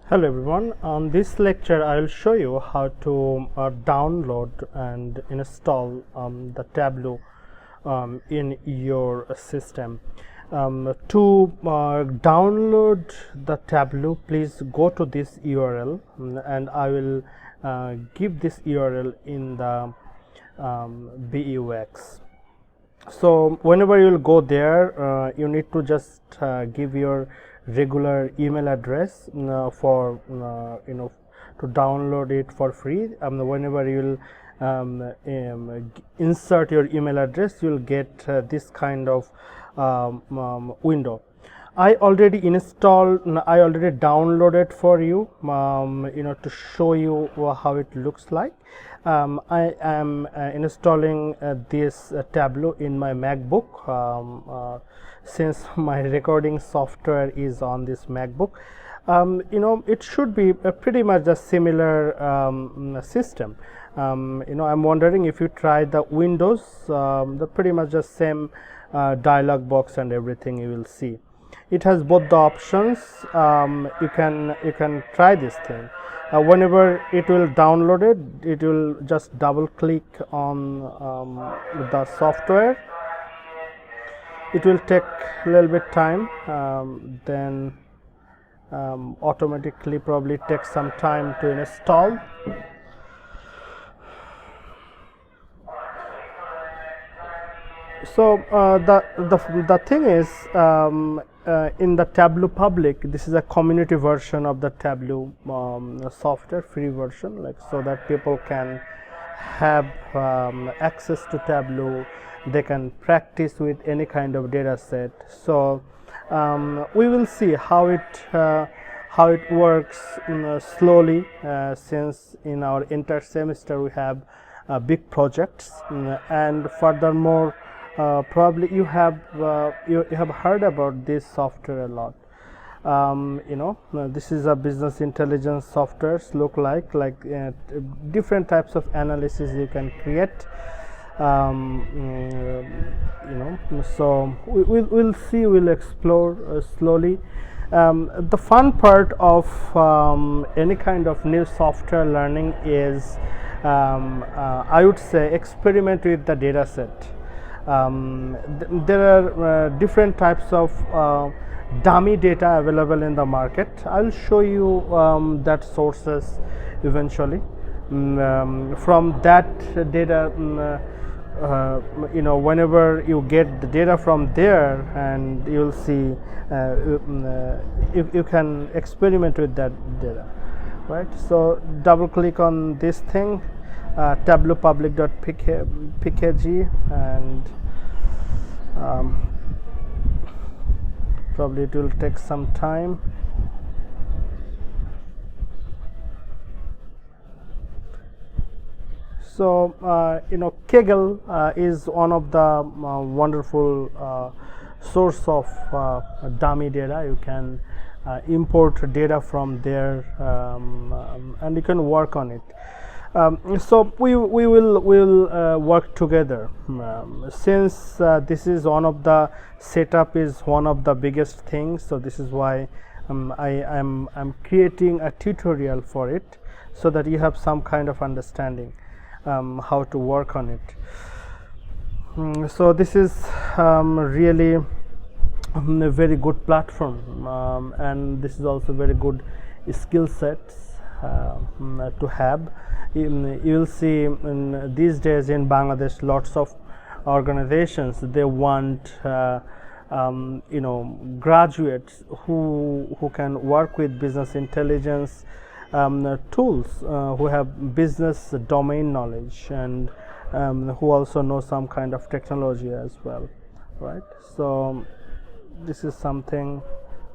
Hello everyone, on this lecture I will show you how to download and install the tableu in your system. To download the tableu, please go to this URL, and I will give this URL in the BUX. So whenever you will go there, you need to just give your regular email address for to download it for free. Whenever you will insert your email address, you will get this kind of window. I already downloaded for you, to show you how it looks like. I am installing this tableu in my MacBook, since my recording software is on this MacBook. It should be pretty much a similar system. I'm wondering if you try the Windows, the pretty much the same dialog box and everything you will see. It has both the options. You can try this thing. Whenever it will download it will just double click on the software. It will take a little bit time, then automatically probably takes some time to install. So the thing is, in the tableu public, this is a community version of the tableu software, free version, like, so that people can have access to tableu. They can practice with any kind of data set. So we will see how it works slowly, since in our entire semester we have big projects, and furthermore probably you have heard about this software a lot. This is a business intelligence softwares look like different types of analysis you can create. So we'll see, we'll explore slowly. The fun part of any kind of new software learning is, I would say, experiment with the data set. There are different types of dummy data available in the market. I'll show you that sources eventually. From that data, whenever you get the data from there, and you'll see if you can experiment with that data, right? So double click on this thing, tableaupublic.pkg, and probably it will take some time. So Kaggle is one of the wonderful source of dummy data. You can import data from there, and you can work on it. So we will work together, since this is one of the setup is one of the biggest things. So this is why I'm creating a tutorial for it, so that you have some kind of understanding how to work on it. So this is really a very good platform, and this is also very good skill sets to have. You will see these days in Bangladesh, lots of organizations, they want graduates who can work with business intelligence tools, who have business domain knowledge, and who also know some kind of technology as well, right? So this is something.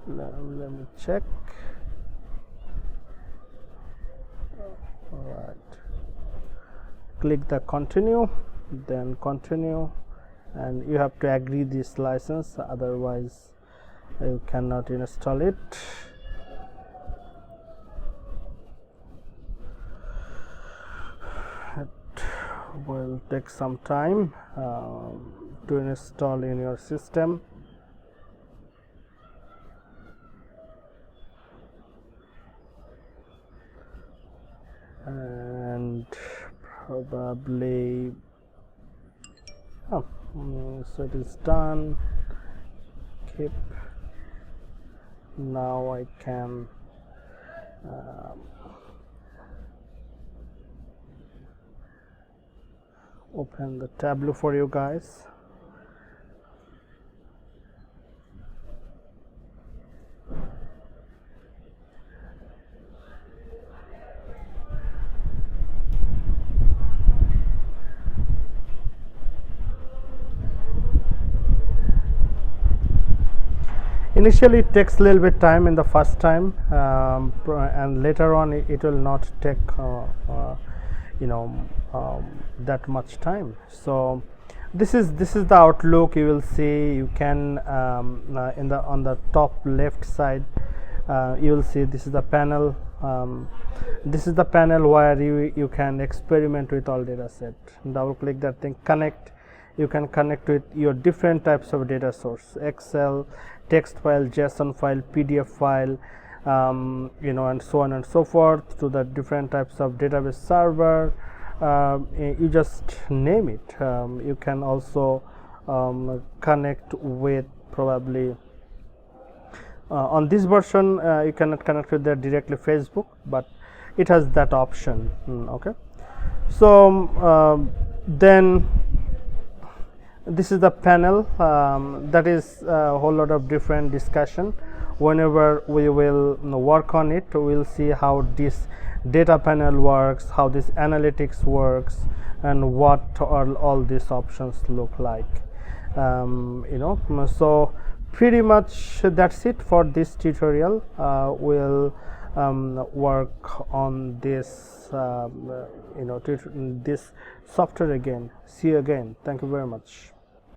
Let me check. All right, click the continue, then continue, and you have to agree this license, otherwise you cannot install it. It will take some time to install in your system. probably so it is done. Keep. Now I can open the Tableau for you guys. Initially it takes a little bit time in the first time, and later on it will not take that much time. So this is the outlook. You will see, you can on the top left side you will see this is the panel. This is the panel where you can experiment with all data set. Double click that thing, connect. You can connect with your different types of data source: Excel, text file, JSON file, PDF file, and so on and so forth, to the different types of database server. You just name it. You can also connect with, probably on this version you cannot connect with that directly Facebook, but it has that option. Okay, so then this is the panel. That is a whole lot of different discussion. Whenever we will work on it, we will see how this data panel works, how this analytics works, and what all these options look like. So pretty much that's it for this tutorial. We'll work on this this software again. See you again. Thank you very much.